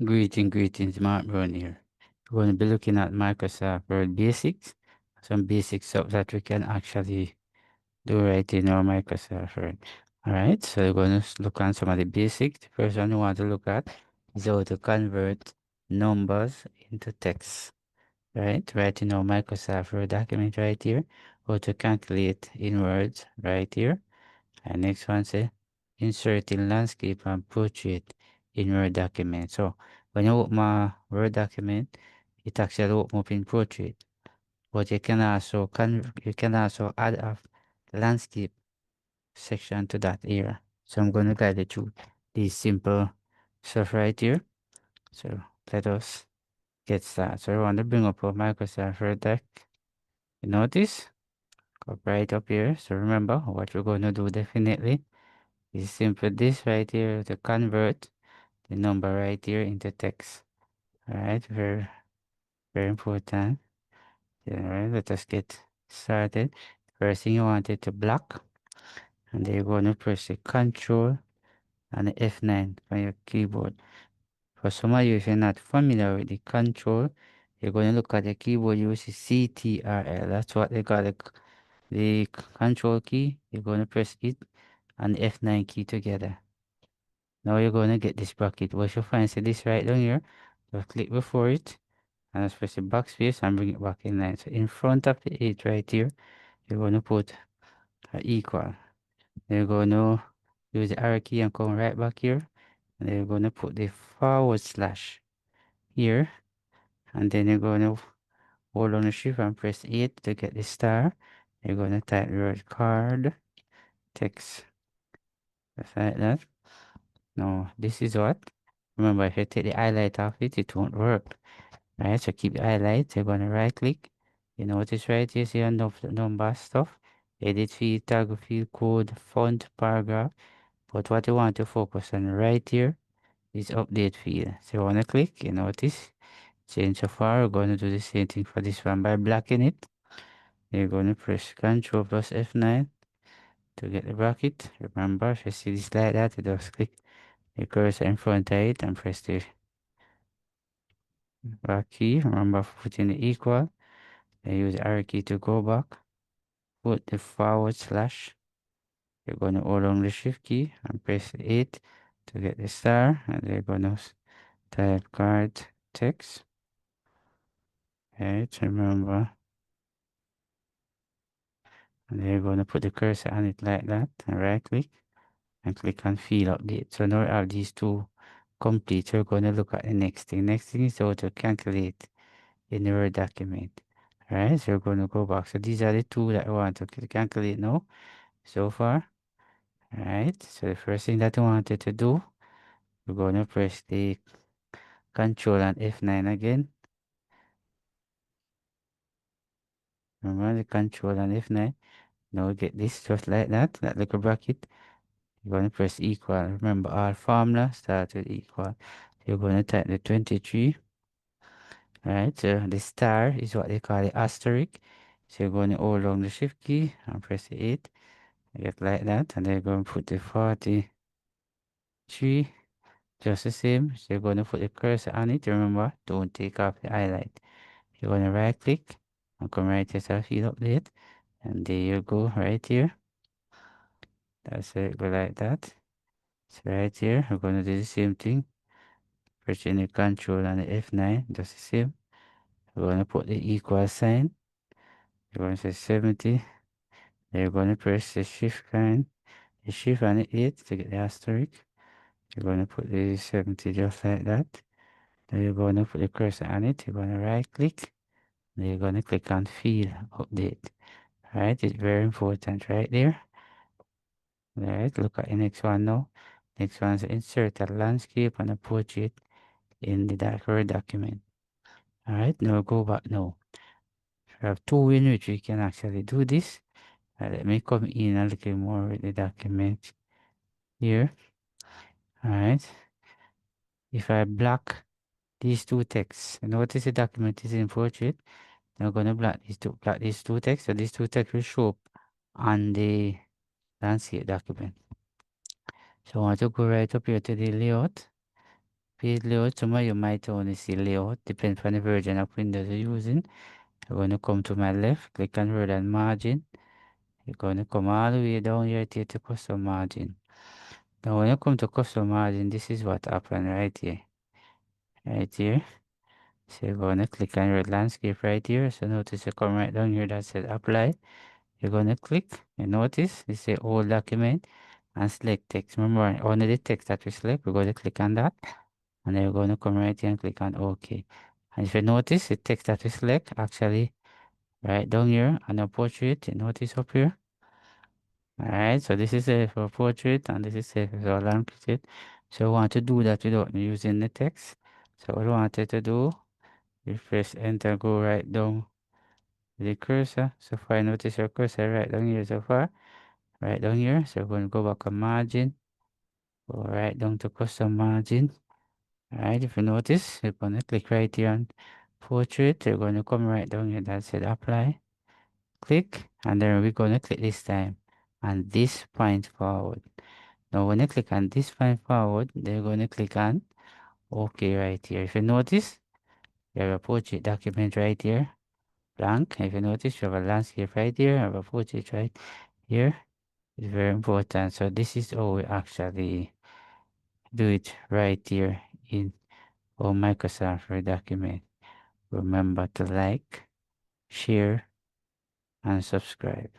Greetings, Mark Brown here. We're going to be looking at Microsoft Word Basics, some basic stuff that we can actually do right in our Microsoft Word. All right, so we're going to look on some of the basics. The first one we want to look at is how to convert numbers into text. Right in our Microsoft Word document right here, how to calculate in words right here. And next one say inserting landscape and portrait in Word document. So when you open a Word document, it actually open up in portrait. But you can also add a landscape section to that area. So I'm going to guide you through these simple stuff right here. So let us get started. So I want to bring up a Microsoft Word deck. You notice? Go right up here. So remember what we're going to do definitely is simply this right here to convert the number right here into text. Alright, very important. Alright, let us get started. First thing you want it to block, and then you're going to press the Control and the F9 on your keyboard. For some of you, if you're not familiar with the Control, you're going to look at the keyboard, you will see CTRL. That's what they call the Control key. You're going to press it and the F9 key together. Now you're going to get this bracket. What you find, say this right down here, just click before it, and just press the backspace and bring it back in line. So in front of the 8 right here, you're going to put equal. Then you're going to use the arrow key and come right back here, and then you're going to put the forward slash here, and then you're going to hold on the shift and press 8 to get the star. You're going to type the word card text, just like that. Now this is what, remember, if you take the highlight off it, it won't work. Right, so keep the highlight. You're gonna right click. You notice right here, see on the number stuff, edit field, tag field, code, font, paragraph. But what you want to focus on right here is update field. So you wanna click, you notice, change so far. We're gonna do the same thing for this one by blocking it. You're gonna press Ctrl plus F9 to get the bracket. Remember, if you see this like that, you just click the cursor in front of it and press the back key. Remember, putting the equal. Then use the arrow key to go back. Put the forward slash. You're going to hold on the shift key and press 8 to get the star. And they're going to type card text. Right, remember. And they're going to put the cursor on it like that. And right click and click on field update. So now we have these two complete. We're going to look at the next thing. Next thing is how to calculate in the Word document. Alright, so we're going to go back. So these are the two that we want to calculate now so far. Alright, so the first thing that we wanted to do, we're going to press the Control and F9 again. Remember the Control and F9. Now we get this just like that little bracket. You're going to press equal. Remember, all formula start with equal. You're going to type the 23. Right, so the star is what they call the asterisk. So you're going to hold down the shift key and press the 8. Get like that, and then you're going to put the 43. Just the same. So you're going to put the cursor on it. Remember, don't take off the highlight. You're going to right click and come right here to field update. And there you go, right here. That's it, go like that. So right here, we're going to do the same thing. Pressing the Control and the F9, just the same. We're going to put the equal sign. You're going to say 70. Then you're going to press the shift kind, the shift and the 8 to get the asterisk. You're going to put the 70 just like that. Then you're going to put the cursor on it. You're going to right click. Then you're going to click on field update. Right, it's very important right there. Right, look at the next one now. Next one is insert a landscape and a portrait in the Word document. Alright, now go back now. We have two ways in which we can actually do this. Let me come in a little more with the document here. Alright, if I block these two texts, notice the document is in portrait. Now I'm going to block these two texts. So these two texts will show up on the landscape document. So I want to go right up here to the layout. page layout. Some of you might only see layout, depends on the version of Windows you're using. I'm going to come to my left, click on word and margin. You're going to come all the way down here to custom margin. Now when you come to custom margin, this is what happened right here. Right here. So you're going to click on your landscape right here. So notice you come right down here that says apply. You're going to click, you notice it say all document and select text. Remember only the text that we select, we're going to click on that. And then you're going to come right here and click on OK. And if you notice the text that we select actually right down here on the portrait, you notice up here. Alright, so this is a for portrait and this is a for landscape. So I want to do that without me using the text. So what I wanted to do, you press enter, go right down the cursor. So far notice your cursor right down here so far. Right down here. So we're going to go back on margin. Go right down to custom margin. Alright, if you notice, you're going to click right here on portrait. You're going to come right down here that said apply. Click, and then we're going to click this time and this point forward. Now when you click on this point forward, then you're going to click on OK right here. If you notice, you have a portrait document right here, blank. If you notice, you have a landscape right here, you have a portrait right here. It's very important. So this is how we actually do it right here in our Microsoft Word document. Remember to like, share, and subscribe.